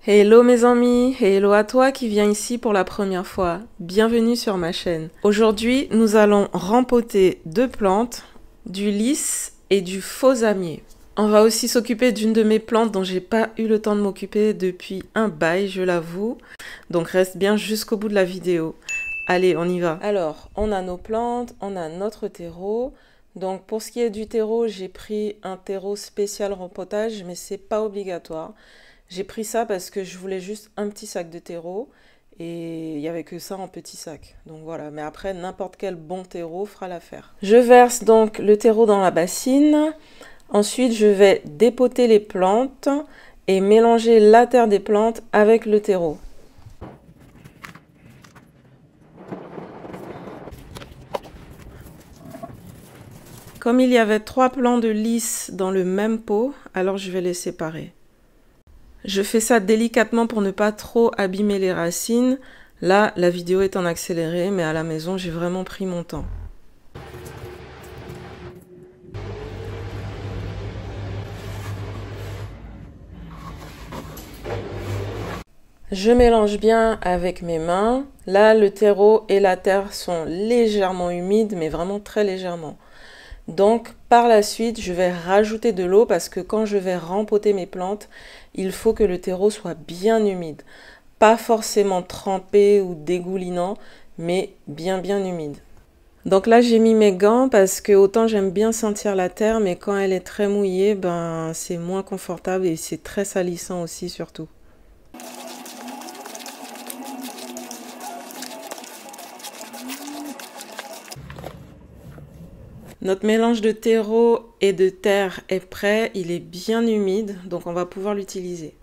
Hello mes amis, hello à toi qui viens ici pour la première fois. Bienvenue sur ma chaîne. Aujourd'hui, nous allons rempoter deux plantes, du lys et du faux damier. On va aussi s'occuper d'une de mes plantes dont j'ai pas eu le temps de m'occuper depuis un bail, je l'avoue. Donc reste bien jusqu'au bout de la vidéo. Allez, on y va. Alors, on a nos plantes, on a notre terreau. Donc pour ce qui est du terreau, j'ai pris un terreau spécial rempotage, mais c'est pas obligatoire. J'ai pris ça parce que je voulais juste un petit sac de terreau et il n'y avait que ça en petit sac. Donc voilà, mais après n'importe quel bon terreau fera l'affaire. Je verse donc le terreau dans la bassine. Ensuite, je vais dépoter les plantes et mélanger la terre des plantes avec le terreau. Comme il y avait 3 plants de lys dans le même pot, alors je vais les séparer. Je fais ça délicatement pour ne pas trop abîmer les racines. Là, la vidéo est en accéléré, mais à la maison, j'ai vraiment pris mon temps. Je mélange bien avec mes mains. Là, le terreau et la terre sont légèrement humides, mais vraiment très légèrement. Donc, par la suite, je vais rajouter de l'eau parce que quand je vais rempoter mes plantes, il faut que le terreau soit bien humide. Pas forcément trempé ou dégoulinant, mais bien humide. Donc là, j'ai mis mes gants parce que autant j'aime bien sentir la terre, mais quand elle est très mouillée, ben, c'est moins confortable et c'est très salissant aussi surtout. Notre mélange de terreau et de terre est prêt, il est bien humide, donc on va pouvoir l'utiliser.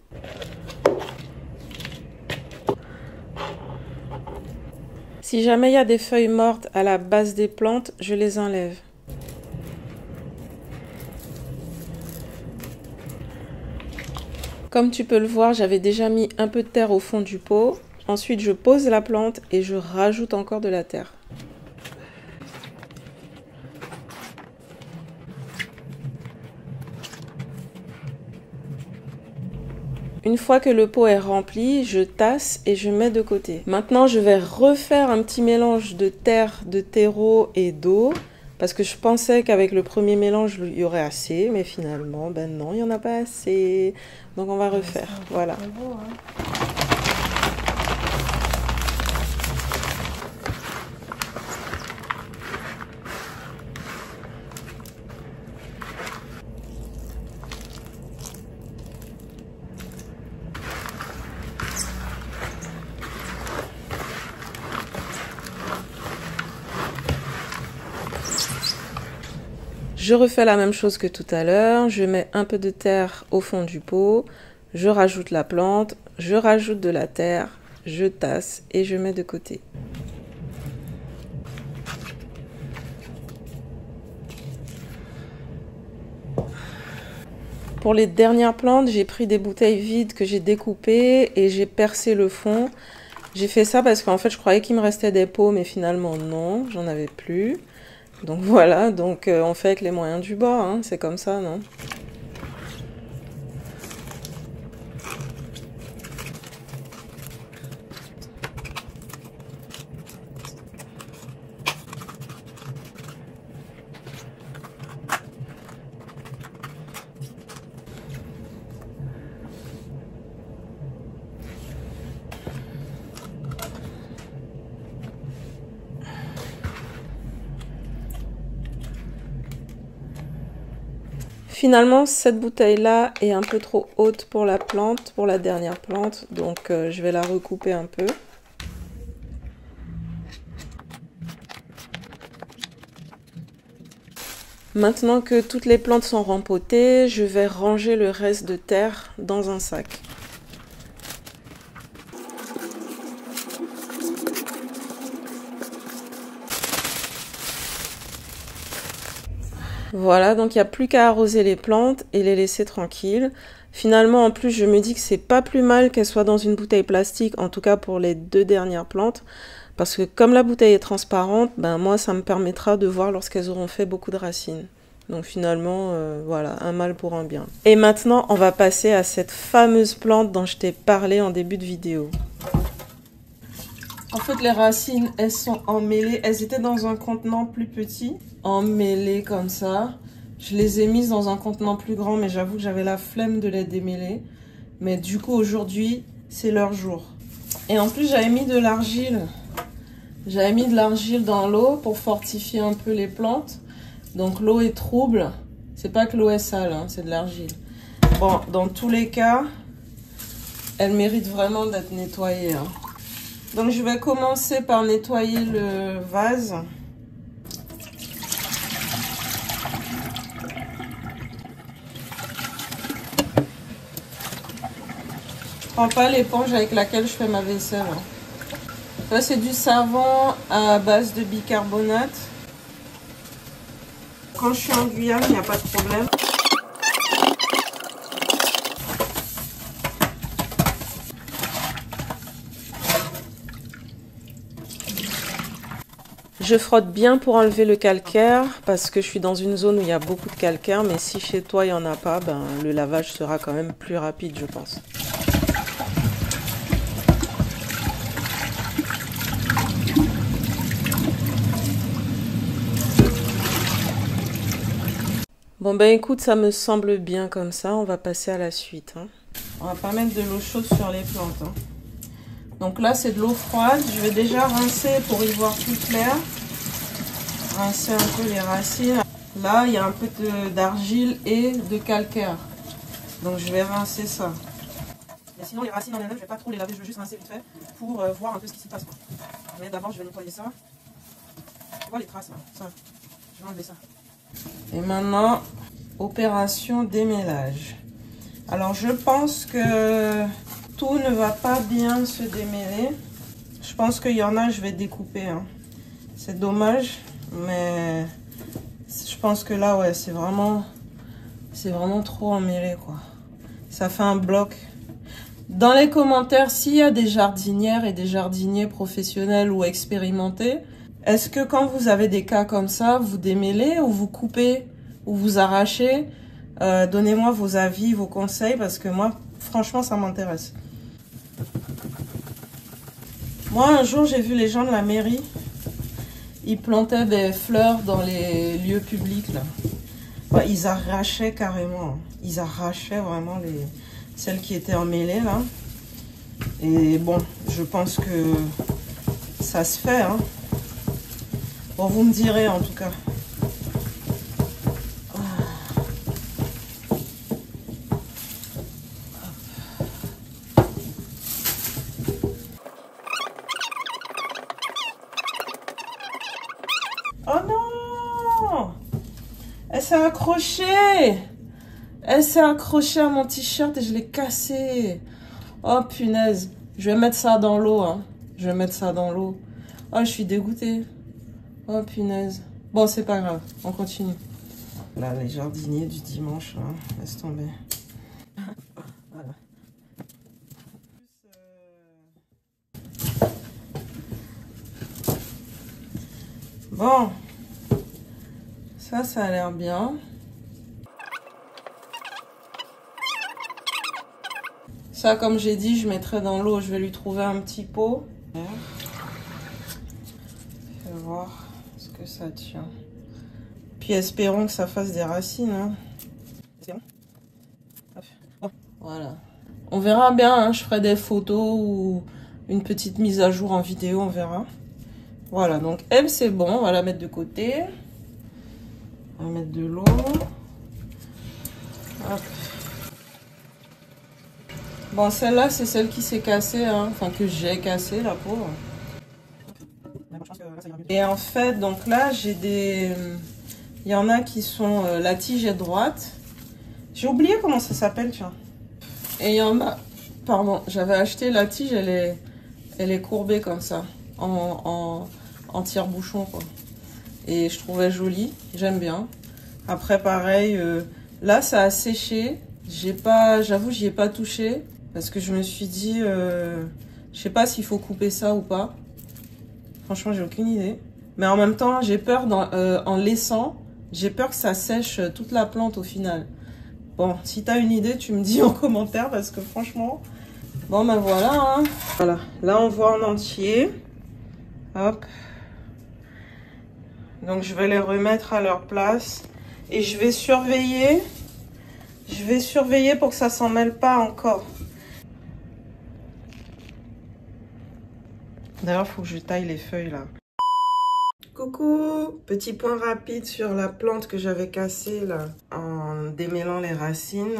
Si jamais il y a des feuilles mortes à la base des plantes, je les enlève. Comme tu peux le voir, j'avais déjà mis un peu de terre au fond du pot. Ensuite, je pose la plante et je rajoute encore de la terre. Une fois que le pot est rempli, je tasse et je mets de côté. Maintenant, je vais refaire un petit mélange de terre, de terreau et d'eau. Parce que je pensais qu'avec le premier mélange, il y aurait assez. Mais finalement, ben non, il n'y en a pas assez. Donc on va refaire. Voilà. Je refais la même chose que tout à l'heure, je mets un peu de terre au fond du pot, je rajoute la plante, je rajoute de la terre, je tasse et je mets de côté. Pour les dernières plantes, j'ai pris des bouteilles vides que j'ai découpées et j'ai percé le fond. J'ai fait ça parce qu'en fait je croyais qu'il me restait des pots, mais finalement non, j'en avais plus. Donc voilà, donc on fait avec les moyens du bord, hein, c'est comme ça, non? Finalement, cette bouteille-là est un peu trop haute pour la plante, pour la dernière plante, donc je vais la recouper un peu. Maintenant que toutes les plantes sont rempotées, je vais ranger le reste de terre dans un sac. Voilà, donc il n'y a plus qu'à arroser les plantes et les laisser tranquilles. Finalement, en plus, je me dis que c'est pas plus mal qu'elles soient dans une bouteille plastique, en tout cas pour les 2 dernières plantes. Parce que comme la bouteille est transparente, ben moi, ça me permettra de voir lorsqu'elles auront fait beaucoup de racines. Donc finalement, voilà, un mal pour un bien. Et maintenant, on va passer à cette fameuse plante dont je t'ai parlé en début de vidéo. En fait, les racines, elles sont emmêlées. Elles étaient dans un contenant plus petit, emmêlées comme ça. Je les ai mises dans un contenant plus grand, mais j'avoue que j'avais la flemme de les démêler. Mais du coup, aujourd'hui, c'est leur jour. Et en plus, j'avais mis de l'argile. J'avais mis de l'argile dans l'eau pour fortifier un peu les plantes. Donc l'eau est trouble. C'est pas que l'eau est sale, hein, c'est de l'argile. Bon, dans tous les cas, elle mérite vraiment d'être nettoyée. Hein. Donc je vais commencer par nettoyer le vase. Je prends pas l'éponge avec laquelle je fais ma vaisselle. Hein. Ça c'est du savon à base de bicarbonate. Quand je suis en Guyane, il n'y a pas de problème. Je frotte bien pour enlever le calcaire parce que je suis dans une zone où il y a beaucoup de calcaire. Mais si chez toi il n'y en a pas, ben, le lavage sera quand même plus rapide, je pense. Bon ben écoute, ça me semble bien comme ça, on va passer à la suite. Hein. On va pas mettre de l'eau chaude sur les plantes. Hein. Donc là c'est de l'eau froide, je vais déjà rincer pour y voir plus clair. Rincer un peu les racines. Là il y a un peu d'argile et de calcaire. Donc je vais rincer ça. Mais sinon les racines en elles-mêmes, je vais pas trop les laver, je vais juste rincer vite fait pour voir un peu ce qui s'y passe. Quoi. Mais d'abord je vais nettoyer ça. Tu vois les traces là, ça. Je vais enlever ça. Et maintenant, opération démêlage. Alors, je pense que tout ne va pas bien se démêler. Je pense qu'il y en a, je vais découper. Hein. C'est dommage, mais je pense que là, ouais, c'est vraiment trop emmêlé, quoi. Ça fait un bloc. Dans les commentaires, s'il y a des jardinières et des jardiniers professionnels ou expérimentés, est-ce que quand vous avez des cas comme ça, vous démêlez ou vous coupez ou vous arrachez? Donnez-moi vos avis, vos conseils, parce que moi, franchement, ça m'intéresse. Moi, un jour, j'ai vu les gens de la mairie. Ils plantaient des fleurs dans les lieux publics, là. Ouais, ils arrachaient carrément. Ils arrachaient vraiment celles qui étaient emmêlées, là. Et bon, je pense que ça se fait, hein. Bon, vous me direz en tout cas. Oh non! Elle s'est accrochée! Elle s'est accrochée à mon t-shirt et je l'ai cassé. Oh punaise. Je vais mettre ça dans l'eau. Hein. Je vais mettre ça dans l'eau. Oh, je suis dégoûtée. Oh punaise. Bon, c'est pas grave. On continue. Là, les jardiniers du dimanche, là. Laisse tomber. Voilà. Bon. Ça a l'air bien. Ça, comme j'ai dit, je mettrai dans l'eau. Je vais lui trouver un petit pot. Je vais voir ce que ça tient. Puis espérons que ça fasse des racines. Hein. Voilà. On verra bien. Hein. Je ferai des photos ou une petite mise à jour en vidéo. On verra. Voilà. Donc, elle, c'est bon. On va la mettre de côté. On va mettre de l'eau. Hop. Bon, celle-là, c'est celle qui s'est cassée, hein. Enfin que j'ai cassée, la pauvre. Et en fait, donc là, j'ai des... Il y en a qui sont... la tige est droite. J'ai oublié comment ça s'appelle, tu vois. Et il y en a... Pardon, j'avais acheté la tige, elle est courbée comme ça. En tire-bouchon, quoi. Et je trouvais jolie, j'aime bien. Après, pareil, là, ça a séché. J'avoue, j'y ai pas touché. Parce que je me suis dit, je sais pas s'il faut couper ça ou pas. Franchement, j'ai aucune idée. Mais en même temps, j'ai peur en laissant J'ai peur que ça sèche toute la plante au final. Bon, si t'as une idée, tu me dis en commentaire parce que franchement... Bon, ben voilà, hein. Voilà, là on voit en entier. Hop. Donc je vais les remettre à leur place. Et je vais surveiller. Je vais surveiller pour que ça s'en mêle pas encore. D'ailleurs, il faut que je taille les feuilles là. Coucou! Petit point rapide sur la plante que j'avais cassée là, en démêlant les racines.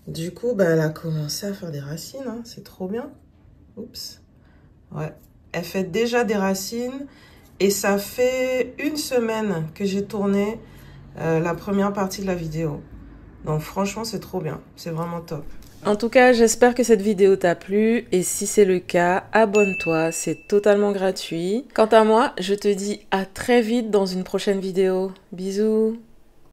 Du coup, bah, elle a commencé à faire des racines, hein. C'est trop bien. Oups. Ouais. Elle fait déjà des racines et ça fait 1 semaine que j'ai tourné la première partie de la vidéo. Donc franchement, c'est trop bien. C'est vraiment top. En tout cas, j'espère que cette vidéo t'a plu et si c'est le cas, abonne-toi, c'est totalement gratuit. Quant à moi, je te dis à très vite dans une prochaine vidéo. Bisous!